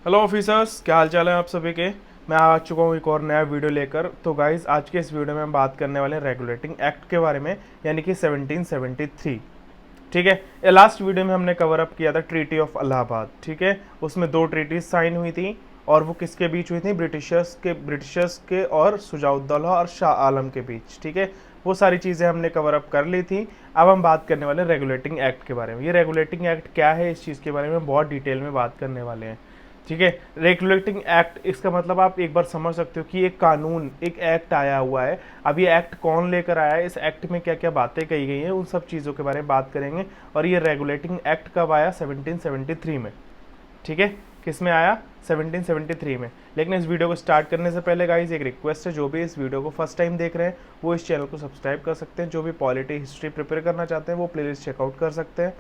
Hello officers, क्या हाल चाल है आप सभी के। मैं आ चुका हूँ एक और नया वीडियो लेकर। तो गाइज आज के इस वीडियो में हम बात करने वाले हैं रेगुलेटिंग एक्ट के बारे में, यानी कि 1773। ठीक है, ये लास्ट वीडियो में हमने कवर अप किया था ट्रीटी ऑफ इलाहाबाद। ठीक है, उसमें दो ट्रीटीज साइन हुई थी और वो किसके बीच हुई थी? ब्रिटिशर्स के और शुजाउद्दौला और शाह आलम के बीच। ठीक है, वो सारी चीज़ें हमने कवर अप कर ली थी। अब हम बात करने वाले रेगुलेटिंग एक्ट के बारे में। ये रेगुलेटिंग एक्ट क्या है, इस चीज़ के बारे में बहुत डिटेल में बात करने वाले हैं। ठीक है, रेगुलेटिंग एक्ट, इसका मतलब आप एक बार समझ सकते हो कि एक कानून, एक एक्ट आया हुआ है। अब ये एक्ट कौन लेकर आया है, इस एक्ट में क्या क्या बातें कही गई हैं, उन सब चीज़ों के बारे में बात करेंगे। और ये रेगुलेटिंग एक्ट कब आया? 1773 में। ठीक है, किस में आया? 1773 में। लेकिन इस वीडियो को स्टार्ट करने से पहले गाइज एक रिक्वेस्ट है, जो भी इस वीडियो को फर्स्ट टाइम देख रहे हैं वो इस चैनल को सब्सक्राइब कर सकते हैं। जो भी पॉलिटी हिस्ट्री प्रिपेयर करना चाहते हैं वो प्लेलिस्ट चेकआउट कर सकते हैं,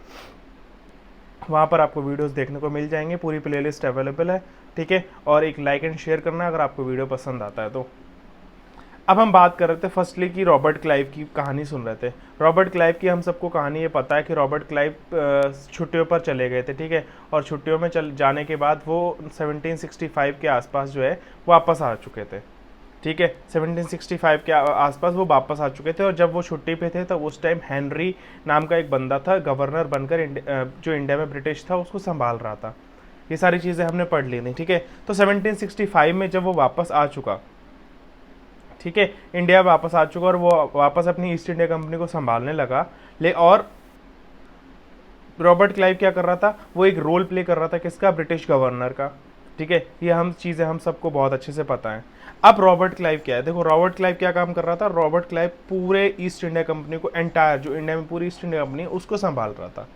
वहाँ पर आपको वीडियोस देखने को मिल जाएंगे, पूरी प्लेलिस्ट अवेलेबल है। ठीक है, और एक लाइक एंड शेयर करना अगर आपको वीडियो पसंद आता है तो। अब हम बात कर रहे थे फर्स्टली कि रॉबर्ट क्लाइव की कहानी सुन रहे थे। रॉबर्ट क्लाइव की हम सबको कहानी ये पता है कि रॉबर्ट क्लाइव छुट्टियों पर चले गए थे। ठीक है, और छुट्टियों में चल जाने के बाद वो 1765 के आसपास जो है वापस आ चुके थे। ठीक है, 1765 के आसपास वो वापस आ चुके थे। और जब वो छुट्टी पे थे तो उस टाइम हेनरी नाम का एक बंदा था, गवर्नर बनकर जो इंडिया में ब्रिटिश था उसको संभाल रहा था। ये सारी चीज़ें हमने पढ़ ली थी। ठीक है, तो 1765 में जब वो वापस आ चुका, ठीक है, इंडिया वापस आ चुका और वो वापस अपनी ईस्ट इंडिया कंपनी को संभालने लगा। और रॉबर्ट क्लाइव क्या कर रहा था? वो एक रोल प्ले कर रहा था, किसका? ब्रिटिश गवर्नर का। ठीक है, ये हम चीज़ें हम सबको बहुत अच्छे से पता है। अब रॉबर्ट क्लाइव क्या है, देखो रॉबर्ट क्लाइव क्या काम कर रहा था। रॉबर्ट क्लाइव पूरे ईस्ट इंडिया कंपनी को, एंटायर जो इंडिया में पूरी ईस्ट इंडिया कंपनी उसको संभाल रहा था।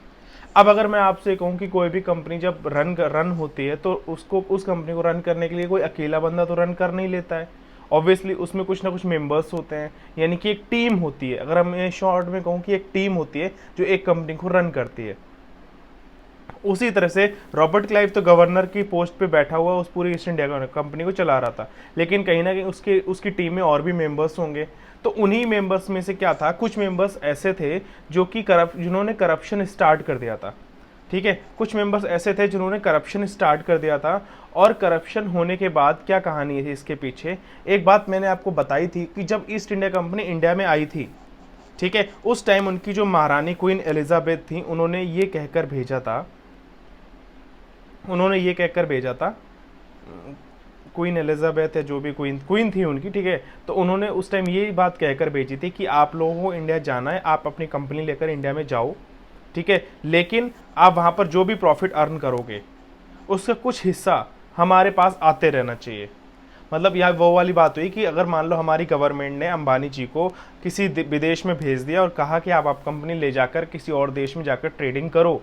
अब अगर मैं आपसे कहूँ कि कोई भी कंपनी जब रन होती है तो उसको, उस कंपनी को रन करने के लिए कोई अकेला बंदा तो रन कर नहीं लेता है। ऑब्वियसली उसमें कुछ ना कुछ मेंबर्स होते हैं, यानी कि एक टीम होती है। अगर हम शॉर्ट में कहूँ कि एक टीम होती है जो एक कंपनी को रन करती है। उसी तरह से रॉबर्ट क्लाइव तो गवर्नर की पोस्ट पे बैठा हुआ उस पूरी ईस्ट इंडिया कंपनी को चला रहा था, लेकिन कहीं ना कहीं उसकी टीम में और भी मेंबर्स होंगे। तो उन्हीं मेंबर्स में से क्या था, कुछ मेंबर्स ऐसे थे जो कि जिन्होंने करप्शन स्टार्ट कर दिया था। ठीक है, कुछ मेंबर्स ऐसे थे जिन्होंने करप्शन स्टार्ट कर दिया था। और करप्शन होने के बाद क्या कहानी थी इसके पीछे, एक बात मैंने आपको बताई थी कि जब ईस्ट इंडिया कंपनी इंडिया में आई थी, ठीक है, उस टाइम उनकी जो महारानी क्वीन एलिजाबेथ थी, उन्होंने ये कहकर भेजा था, क्वीन एलिजाबेथ है जो भी क्वीन थी उनकी, ठीक है, तो उन्होंने उस टाइम ये बात कहकर भेजी थी कि आप लोगों को इंडिया जाना है, आप अपनी कंपनी लेकर इंडिया में जाओ। ठीक है, लेकिन आप वहाँ पर जो भी प्रॉफिट अर्न करोगे उसका कुछ हिस्सा हमारे पास आते रहना चाहिए। मतलब यह वो वाली बात हुई कि अगर मान लो हमारी गवर्नमेंट ने अंबानी जी को किसी विदेश में भेज दिया और कहा कि आप कंपनी ले जाकर किसी और देश में जाकर ट्रेडिंग करो,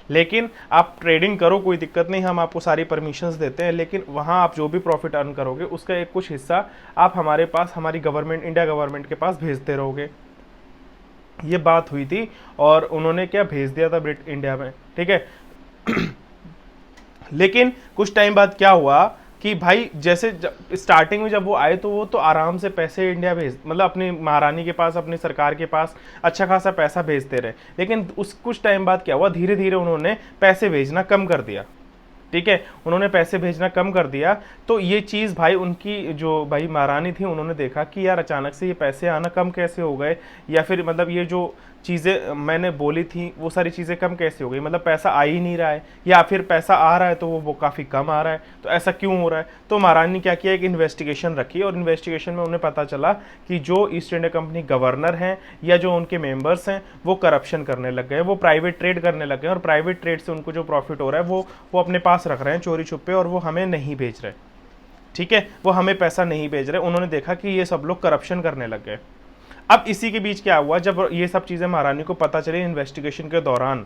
लेकिन आप ट्रेडिंग करो, कोई दिक्कत नहीं, हम आपको सारी परमिशंस देते हैं, लेकिन वहाँ आप जो भी प्रॉफिट अर्न करोगे उसका एक कुछ हिस्सा आप हमारे पास, हमारी गवर्नमेंट, इंडिया गवर्नमेंट के पास भेजते रहोगे। ये बात हुई थी और उन्होंने क्या भेज दिया था इंडिया में। ठीक है, लेकिन कुछ टाइम बाद क्या हुआ कि भाई जैसे स्टार्टिंग में जब वो आए तो वो तो आराम से पैसे इंडिया भेज, मतलब अपनी महारानी के पास, अपनी सरकार के पास अच्छा खासा पैसा भेजते रहे। लेकिन उस कुछ टाइम बाद क्या हुआ, धीरे धीरे उन्होंने पैसे भेजना कम कर दिया। ठीक है, उन्होंने पैसे भेजना कम कर दिया। तो ये चीज़ भाई उनकी जो भाई महारानी थी, उन्होंने देखा कि यार अचानक से ये पैसे आना कम कैसे हो गए, या फिर मतलब ये जो चीज़ें मैंने बोली थी वो सारी चीज़ें कम कैसे हो गई, मतलब पैसा आ ही नहीं रहा है, या फिर पैसा आ रहा है तो वो काफ़ी कम आ रहा है, तो ऐसा क्यों हो रहा है। तो महारानी ने क्या किया, एक इन्वेस्टिगेशन रखी और इन्वेस्टिगेशन में उन्हें पता चला कि जो ईस्ट इंडिया कंपनी गवर्नर हैं या जो उनके मेंबर्स हैं वो करप्शन करने लग गए, वो प्राइवेट ट्रेड करने लग गए, और प्राइवेट ट्रेड से उनको जो प्रॉफिट हो रहा है वो अपने पास रख रहे हैं चोरी छुपे, और वो हमें नहीं भेज रहे। ठीक है, वो हमें पैसा नहीं भेज रहे। उन्होंने देखा कि ये सब लोग करप्शन करने लग गए। अब इसी के बीच क्या हुआ, जब ये सब चीज़ें महारानी को पता चली इन्वेस्टिगेशन के दौरान,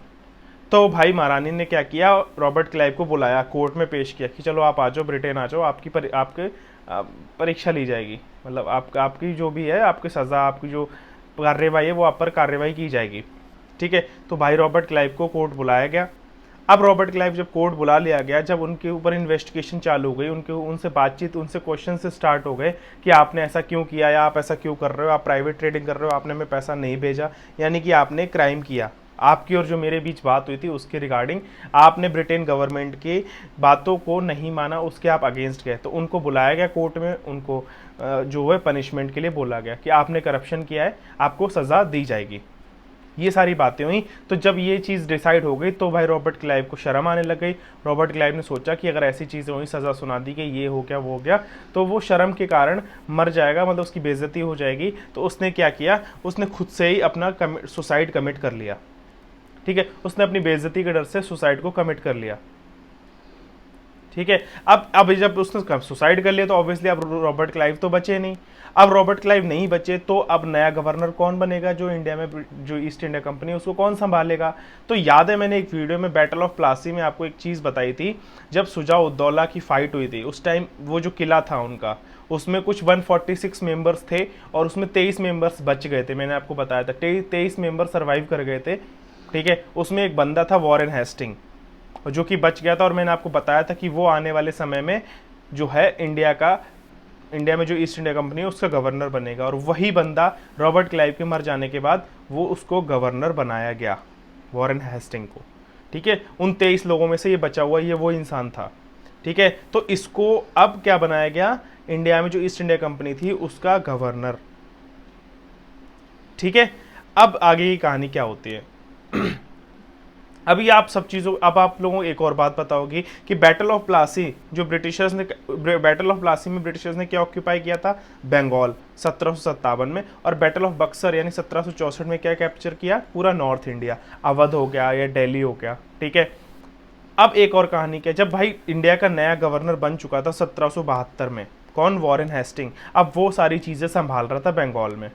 तो भाई महारानी ने क्या किया, रॉबर्ट क्लाइव को बुलाया, कोर्ट में पेश किया कि चलो आप आ जाओ, ब्रिटेन आ जाओ, आपके परीक्षा ली जाएगी, मतलब आपकी जो भी है, आपकी सज़ा, आपकी जो कार्रवाई है वो आप पर कार्रवाई की जाएगी। ठीक है, तो भाई रॉबर्ट क्लाइव को कोर्ट बुलाया गया। अब रॉबर्ट क्लाइव जब कोर्ट बुला लिया गया, जब उनके ऊपर इन्वेस्टिगेशन चालू हो गई, उनसे बातचीत, उनसे क्वेश्चन से स्टार्ट हो गए कि आपने ऐसा क्यों किया, या आप ऐसा क्यों कर रहे हो, आप प्राइवेट ट्रेडिंग कर रहे हो, आपने हमें पैसा नहीं भेजा, यानी कि आपने क्राइम किया। आपकी और जो मेरे बीच बात हुई थी उसके रिगार्डिंग आपने ब्रिटेन गवर्नमेंट की बातों को नहीं माना, उसके आप अगेंस्ट गए, तो उनको बुलाया गया कोर्ट में, उनको जो है पनिशमेंट के लिए बोला गया कि आपने करप्शन किया है, आपको सज़ा दी जाएगी। ये सारी बातें हुई। तो जब ये चीज़ डिसाइड हो गई तो भाई रॉबर्ट क्लाइव को शर्म आने लग गई। रॉबर्ट क्लाइव ने सोचा कि अगर ऐसी चीज़ें हुई, सज़ा सुना दी कि ये हो गया वो हो गया, तो वो शर्म के कारण मर जाएगा, मतलब उसकी बेइज्जती हो जाएगी। तो उसने क्या किया, उसने खुद से ही अपना सुसाइड कमिट कर लिया। ठीक है, उसने अपनी बेइज्जती के डर से सुसाइड को कमिट कर लिया। ठीक है, अब जब उसने सुसाइड कर लिया तो ऑब्वियसली अब रॉबर्ट क्लाइव तो बचे नहीं। अब रॉबर्ट क्लाइव नहीं बचे तो अब नया गवर्नर कौन बनेगा, जो इंडिया में जो ईस्ट इंडिया कंपनी है उसको कौन संभालेगा। तो याद है मैंने एक वीडियो में बैटल ऑफ प्लासी में आपको एक चीज़ बताई थी, जब शुजा-उद-दौला की फाइट हुई थी उस टाइम वो जो किला था उनका, उसमें कुछ 146 मेंबर्स थे और उसमें 23 मेंबर्स बच गए थे। मैंने आपको बताया था 23 मेंबर सर्वाइव कर गए थे। ठीक है, उसमें एक बंदा था वॉरेन हेस्टिंग जो कि बच गया था, और मैंने आपको बताया था कि वो आने वाले समय में जो है इंडिया में जो ईस्ट इंडिया कंपनी है उसका गवर्नर बनेगा। और वही बंदा रॉबर्ट क्लाइव के मर जाने के बाद वो उसको गवर्नर बनाया गया, वॉरेन हेस्टिंग को। ठीक है, उन 23 लोगों में से ये बचा हुआ ये वो इंसान था। ठीक है, तो इसको अब क्या बनाया गया, इंडिया में जो ईस्ट इंडिया कंपनी थी उसका गवर्नर। ठीक है, अब आगे की कहानी क्या होती है अभी आप सब चीज़ों, अब आप लोगों को एक और बात पता होगी कि बैटल ऑफ प्लासी जो ब्रिटिशर्स ने, बैटल ऑफ प्लासी में ब्रिटिशर्स ने क्या ऑक्यूपाई किया था, बंगाल 1757 में, और बैटल ऑफ बक्सर यानी 1764 में क्या कैप्चर किया, पूरा नॉर्थ इंडिया, अवध हो गया या दिल्ली हो गया। ठीक है, अब एक और कहानी क्या, जब भाई इंडिया का नया गवर्नर बन चुका था 1772 में, कौन, वॉरेन हेस्टिंग, अब वो सारी चीज़ें संभाल रहा था बंगाल में।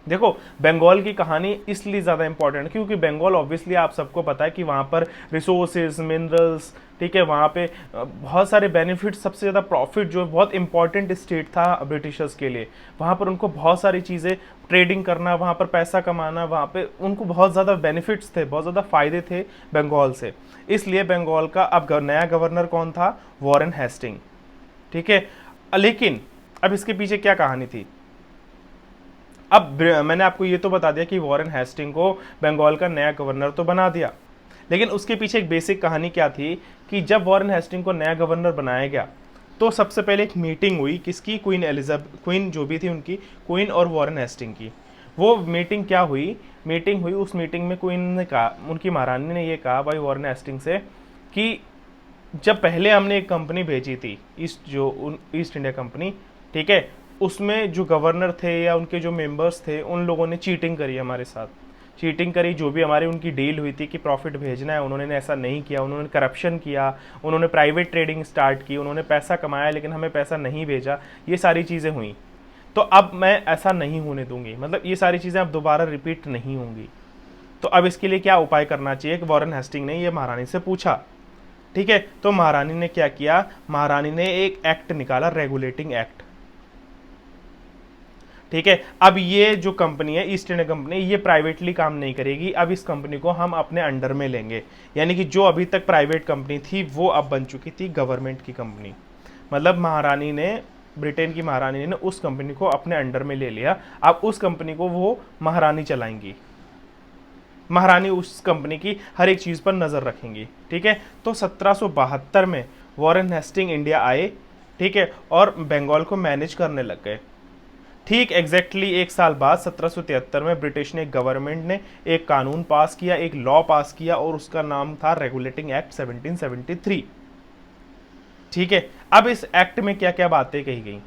देखो बंगाल की कहानी इसलिए ज़्यादा इंपॉर्टेंट है क्योंकि बंगाल ऑब्वियसली आप सबको पता है कि वहाँ पर रिसोर्सेज, मिनरल्स, ठीक है, वहाँ पे बहुत सारे बेनिफिट, सबसे ज़्यादा प्रॉफिट जो बहुत इंपॉर्टेंट स्टेट था ब्रिटिशर्स के लिए। वहाँ पर उनको बहुत सारी चीज़ें, ट्रेडिंग करना, वहाँ पर पैसा कमाना, वहाँ पे उनको बहुत ज़्यादा बेनिफिट्स थे, बहुत ज़्यादा फ़ायदे थे बंगाल से। इसलिए बंगाल का अब नया गवर्नर कौन था, वॉरेन हेस्टिंग। ठीक है, लेकिन अब इसके पीछे क्या कहानी थी। अब मैंने आपको ये तो बता दिया कि वॉरेन हेस्टिंग को बंगाल का नया गवर्नर तो बना दिया, लेकिन उसके पीछे एक बेसिक कहानी क्या थी कि जब वॉरेन हेस्टिंग को नया गवर्नर बनाया गया तो सबसे पहले एक मीटिंग हुई, किसकी, क्वीन जो भी थी उनकी, क्वीन और वॉरेन हेस्टिंग की। वो मीटिंग क्या हुई, मीटिंग हुई, उस मीटिंग में क्वीन ने कहा, उनकी महारानी ने ये कहा भाई वॉरेन हेस्टिंग से कि जब पहले हमने एक कंपनी भेजी थी ईस्ट इंडिया कंपनी, ठीक है, उसमें जो गवर्नर थे या उनके जो मेंबर्स थे उन लोगों ने चीटिंग करी हमारे साथ, चीटिंग करी। जो भी हमारी उनकी डील हुई थी कि प्रॉफिट भेजना है, उन्होंने ऐसा नहीं किया, उन्होंने करप्शन किया, उन्होंने प्राइवेट ट्रेडिंग स्टार्ट की, उन्होंने पैसा कमाया लेकिन हमें पैसा नहीं भेजा, ये सारी चीज़ें हुई। तो अब मैं ऐसा नहीं होने दूंगी, मतलब ये सारी चीज़ें अब दोबारा रिपीट नहीं होंगी। तो अब इसके लिए क्या उपाय करना चाहिए, कि वॉरेन हेस्टिंग ने ये महारानी से पूछा। ठीक है, तो महारानी ने क्या किया, महारानी ने एक एक्ट निकाला, रेगुलेटिंग एक्ट। ठीक है, अब ये जो कंपनी है ईस्ट इंडिया कंपनी, ये प्राइवेटली काम नहीं करेगी, अब इस कंपनी को हम अपने अंडर में लेंगे। यानी कि जो अभी तक प्राइवेट कंपनी थी वो अब बन चुकी थी गवर्नमेंट की कंपनी। मतलब महारानी ने, ब्रिटेन की महारानी ने उस कंपनी को अपने अंडर में ले लिया। अब उस कंपनी को वो महारानी चलाएंगी, महारानी उस कंपनी की हर एक चीज़ पर नज़र रखेंगी। ठीक है, तो 1772 में वॉरेन हेस्टिंग इंडिया आए, ठीक है, और बंगाल को मैनेज करने लग गए। ठीक एग्जैक्टली एक साल बाद 1773 में ब्रिटिश ने, गवर्नमेंट ने एक कानून पास किया, एक लॉ पास किया, और उसका नाम था रेगुलेटिंग एक्ट 1773। ठीक है, अब इस एक्ट में क्या क्या बातें कही गई,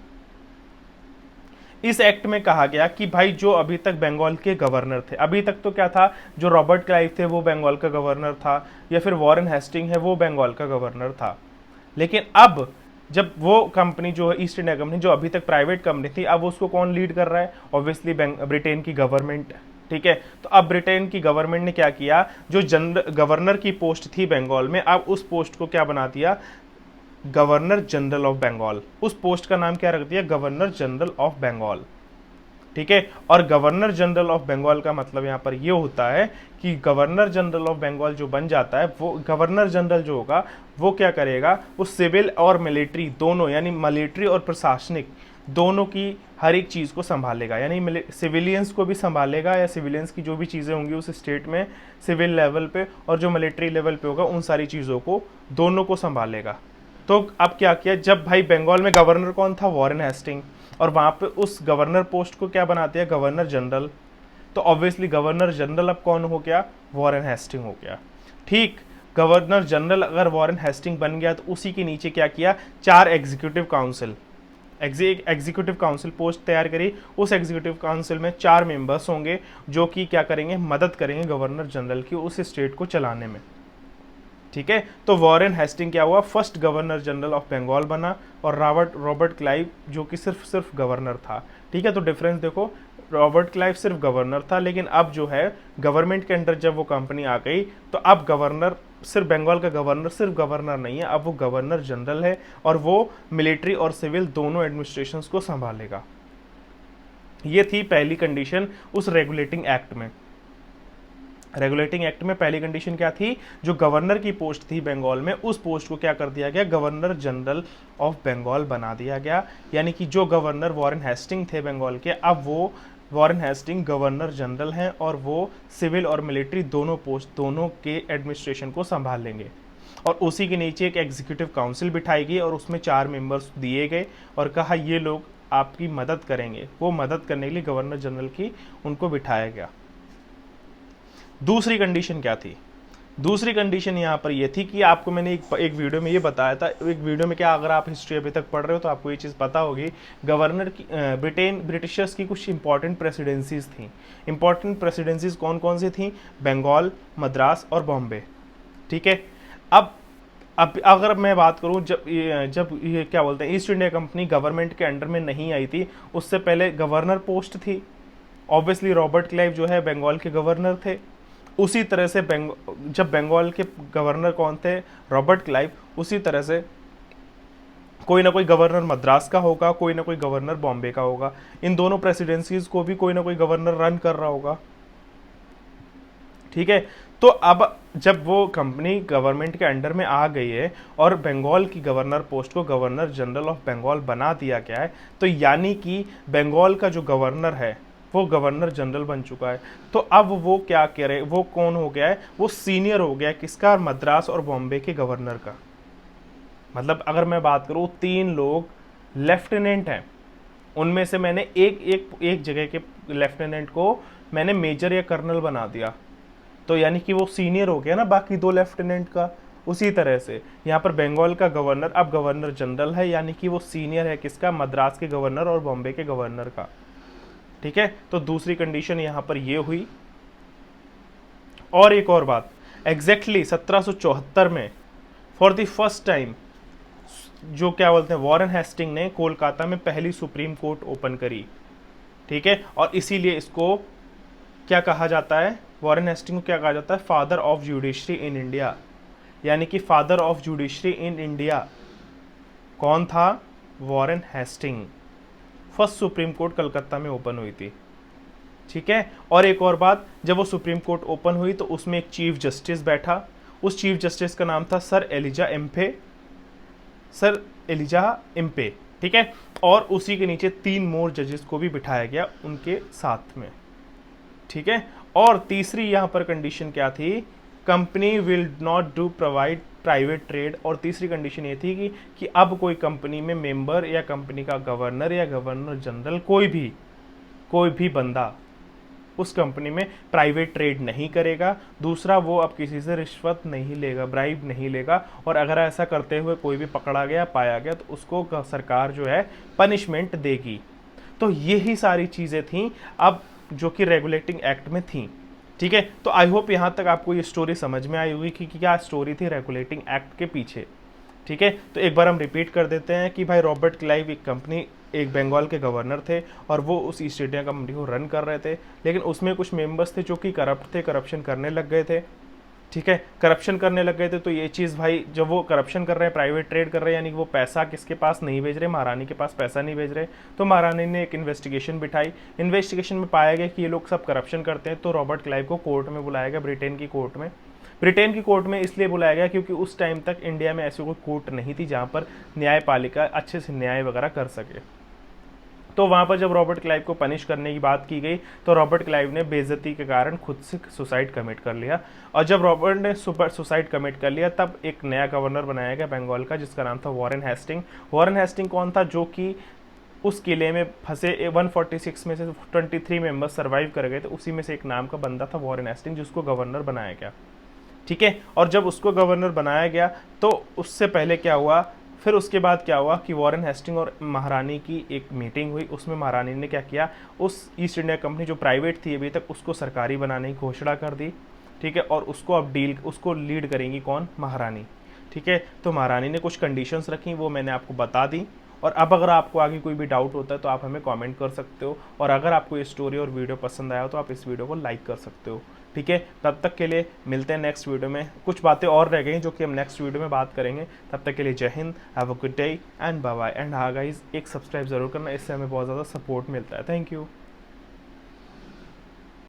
इस एक्ट में कहा गया कि भाई जो अभी तक बंगाल के गवर्नर थे, अभी तक तो क्या था, जो रॉबर्ट क्लाइव थे वो बंगाल का गवर्नर था, या फिर वॉरेन हेस्टिंग है वो बंगाल का गवर्नर था। लेकिन अब जब वो कंपनी जो है ईस्ट इंडिया कंपनी, जो अभी तक प्राइवेट कंपनी थी, अब उसको कौन लीड कर रहा है, ऑब्वियसली ब्रिटेन की गवर्नमेंट। ठीक है, तो अब ब्रिटेन की गवर्नमेंट ने क्या किया, जो गवर्नर की पोस्ट थी बंगाल में, अब उस पोस्ट को क्या बना दिया, गवर्नर जनरल ऑफ बंगाल। उस पोस्ट का नाम क्या रख दिया, गवर्नर जनरल ऑफ बंगाल। ठीक है, और गवर्नर जनरल ऑफ बंगाल का मतलब यहाँ पर ये होता है कि गवर्नर जनरल ऑफ बंगाल जो बन जाता है, वो गवर्नर जनरल जो होगा वो क्या करेगा, वो सिविल और मिलिट्री दोनों, यानी मिलिट्री और प्रशासनिक दोनों की हर एक चीज़ को संभालेगा, यानी सिविलियंस को भी संभालेगा, या सिविलियंस की जो भी चीज़ें होंगी उस स्टेट में सिविल लेवल पे, और जो मिलिट्री लेवल पे होगा उन सारी चीज़ों को दोनों को संभालेगा। तो अब क्या किया, जब भाई बंगाल में गवर्नर कौन था, वॉरेन हेस्टिंग, और वहाँ पे उस गवर्नर पोस्ट को क्या बना दिया, गवर्नर जनरल। तो ऑब्वियसली गवर्नर जनरल अब कौन हो गया, वॉरेन हेस्टिंग हो गया। ठीक, गवर्नर जनरल अगर वॉरेन हेस्टिंग बन गया तो उसी के नीचे क्या किया, 4 एग्जीक्यूटिव काउंसिल पोस्ट तैयार करी। उस एग्जीक्यूटिव काउंसिल में 4 मेंबर्स होंगे जो कि क्या करेंगे, मदद करेंगे गवर्नर जनरल की उस स्टेट को चलाने में। ठीक है, तो वॉरेन हेस्टिंग क्या हुआ, first governor general of Bengal बना, और रॉबर्ट क्लाइव जो कि सिर्फ गवर्नर था। ठीक है, तो डिफरेंस देखो, रॉबर्ट क्लाइव सिर्फ गवर्नर था, लेकिन अब जो है गवर्नमेंट के अंडर जब वो कंपनी आ गई तो अब गवर्नर, सिर्फ बंगाल का गवर्नर सिर्फ गवर्नर नहीं है, अब वो गवर्नर जनरल है, और वो मिलिट्री और सिविल दोनों एडमिनिस्ट्रेशंस को संभालेगा। ये थी पहली कंडीशन उस रेगुलेटिंग एक्ट में। रेगुलेटिंग एक्ट में पहली कंडीशन क्या थी, जो गवर्नर की पोस्ट थी बंगाल में, उस पोस्ट को क्या कर दिया गया, गवर्नर जनरल ऑफ बंगाल बना दिया गया। यानी कि जो गवर्नर वॉरेन हेस्टिंग थे बंगाल के, अब वो वॉरेन हेस्टिंग गवर्नर जनरल हैं, और वो सिविल और मिलिट्री दोनों पोस्ट, दोनों के एडमिनिस्ट्रेशन को संभाल लेंगे। और उसी के नीचे एक एग्जीक्यूटिव काउंसिल बिठाई गई, और उसमें 4 मेंबर्स दिए गए, और कहा ये लोग आपकी मदद करेंगे। वो मदद करने के लिए गवर्नर जनरल की उनको बिठाया गया। दूसरी कंडीशन क्या थी, दूसरी कंडीशन यहाँ पर यह थी कि आपको मैंने एक वीडियो में ये बताया था, एक वीडियो में क्या, अगर आप हिस्ट्री अभी तक पढ़ रहे हो तो आपको ये चीज़ पता होगी, गवर्नर की ब्रिटिशर्स की कुछ इंपॉर्टेंट प्रेसिडेंसीज थी। इंपॉर्टेंट प्रेसिडेंसीज कौन कौन सी थी, बंगाल, मद्रास और बॉम्बे। ठीक है, अब अगर मैं बात करूं, जब ये क्या बोलते हैं, ईस्ट इंडिया कंपनी गवर्नमेंट के अंडर में नहीं आई थी, उससे पहले गवर्नर पोस्ट थी। ऑब्वियसली रॉबर्ट क्लाइव जो है बंगाल के गवर्नर थे। उसी तरह से जब बंगाल के गवर्नर कौन थे, रॉबर्ट क्लाइव, उसी तरह से कोई ना कोई गवर्नर मद्रास का होगा, कोई ना कोई गवर्नर बॉम्बे का होगा। इन दोनों प्रेसिडेंसीज को भी कोई ना कोई गवर्नर रन कर रहा होगा। ठीक है, तो अब जब वो कंपनी गवर्नमेंट के अंडर में आ गई है और बंगाल की गवर्नर पोस्ट को गवर्नर जनरल ऑफ बंगाल बना दिया गया है, तो यानी कि बंगाल का जो गवर्नर है वो गवर्नर जनरल बन चुका है। तो अब वो क्या कह रहे, वो कौन हो गया है, वो सीनियर हो गया है किसका, मद्रास और बॉम्बे के गवर्नर का। मतलब अगर मैं बात करूं, 3 लोग लेफ्टिनेंट हैं, उनमें से मैंने एक जगह के लेफ्टिनेंट को मैंने मेजर या कर्नल बना दिया, तो यानी कि वो सीनियर हो गया ना बाकी 2 लेफ्टिनेंट का। उसी तरह से यहाँ पर बंगाल का गवर्नर अब गवर्नर जनरल है, यानी कि वो सीनियर है किसका, मद्रास के गवर्नर और बॉम्बे के गवर्नर का। ठीक है, तो दूसरी कंडीशन यहाँ पर ये हुई। और एक और बात, एग्जैक्टली 1774 में फॉर द फर्स्ट टाइम जो क्या बोलते हैं, वॉरेन हेस्टिंग ने कोलकाता में पहली सुप्रीम कोर्ट ओपन करी। ठीक है, और इसीलिए इसको क्या कहा जाता है, वॉरेन हेस्टिंग को क्या कहा जाता है, father of judiciary in India. यानी कि father of judiciary in India कौन था, Warren Hasting. First supreme court Calcutta में ओपन हुई थी। ठीक है, और एक और बात, जब वो सुप्रीम कोर्ट ओपन हुई तो उसमें एक चीफ जस्टिस बैठा। उस चीफ जस्टिस का नाम था सर एलिजा इम्पे। ठीक है, और उसी के नीचे 3 मोर जजेस को भी बिठाया गया उनके साथ में। ठीक है, और तीसरी यहाँ पर कंडीशन क्या थी, company will not do provide private trade. और तीसरी कंडीशन ये थी कि अब कोई कंपनी में मेंबर या कंपनी का गवर्नर या गवर्नर जनरल कोई भी बंदा उस कंपनी में प्राइवेट ट्रेड नहीं करेगा। दूसरा, वो अब किसी से रिश्वत नहीं लेगा, ब्राइब नहीं लेगा, और अगर ऐसा करते हुए कोई भी पकड़ा गया, पाया गया, तो उसको सरकार जो है पनिशमेंट देगी। तो यही सारी चीज़ें थीं अब जो कि रेगुलेटिंग एक्ट में थी। ठीक है, तो आई होप यहाँ तक आपको ये स्टोरी समझ में आई होगी कि क्या स्टोरी थी रेगुलेटिंग एक्ट के पीछे। ठीक है, तो एक बार हम रिपीट कर देते हैं कि भाई रॉबर्ट क्लाइव एक बंगाल के गवर्नर थे, और वो उस ईस्ट इंडिया कंपनी को रन कर रहे थे, लेकिन उसमें कुछ मेंबर्स थे जो कि करप्ट थे, करप्शन करने लग गए थे। ठीक है, करप्शन करने लग गए थे, तो ये चीज़ भाई, जब वो करप्शन कर रहे हैं, प्राइवेट ट्रेड कर रहे हैं, यानी कि वो पैसा किसके पास नहीं भेज रहे, महारानी के पास पैसा नहीं भेज रहे, तो महारानी ने एक इन्वेस्टिगेशन बिठाई। इन्वेस्टिगेशन में पाया गया कि ये लोग सब करप्शन करते हैं, तो रॉबर्ट क्लाइव को कोर्ट में बुलाया गया, ब्रिटेन की कोर्ट में इसलिए बुलाया गया क्योंकि उस टाइम तक इंडिया में ऐसी कोई कोर्ट नहीं थी जहाँ पर न्यायपालिका अच्छे से न्याय वगैरह कर सके। तो वहाँ पर जब रॉबर्ट क्लाइव को पनिश करने की बात की गई तो रॉबर्ट क्लाइव ने बेइज्जती के कारण खुद से सुसाइड कमिट कर लिया। और जब रॉबर्ट ने सुसाइड कमिट कर लिया तब एक नया गवर्नर बनाया गया बंगाल का, जिसका नाम था वॉरेन हेस्टिंग। वॉरेन हेस्टिंग कौन था? जो कि उस किले में फंसे 146 में से 23 मेंबर्स सर्वाइव कर गए थे, उसी में से एक नाम का बंदा था वॉरेन हेस्टिंग, जिसको गवर्नर बनाया गया। ठीक है, और जब उसको गवर्नर बनाया गया तो उससे पहले क्या हुआ, फिर उसके बाद क्या हुआ कि वॉरेन हेस्टिंग और महारानी की एक मीटिंग हुई। उसमें महारानी ने क्या किया, उस ईस्ट इंडिया कंपनी जो प्राइवेट थी अभी तक, उसको सरकारी बनाने की घोषणा कर दी। ठीक है, और उसको अब उसको लीड करेंगी कौन? महारानी। ठीक है, तो महारानी ने कुछ कंडीशंस रखी, वो मैंने आपको बता दी। और अब अगर आपको आगे कोई भी डाउट होता है तो आप हमें कमेंट कर सकते हो, और अगर आपको ये स्टोरी और वीडियो पसंद आया हो तो आप इस वीडियो को लाइक कर सकते हो। ठीक है, तब तक के लिए मिलते हैं नेक्स्ट वीडियो में। कुछ बातें और रह गई जो कि हम नेक्स्ट वीडियो में बात करेंगे। तब तक के लिए Jai Hind, have a good day and bye bye. And हाँ गाइस, एक सब्सक्राइब जरूर करना, इससे हमें बहुत ज़्यादा सपोर्ट मिलता है। Thank you.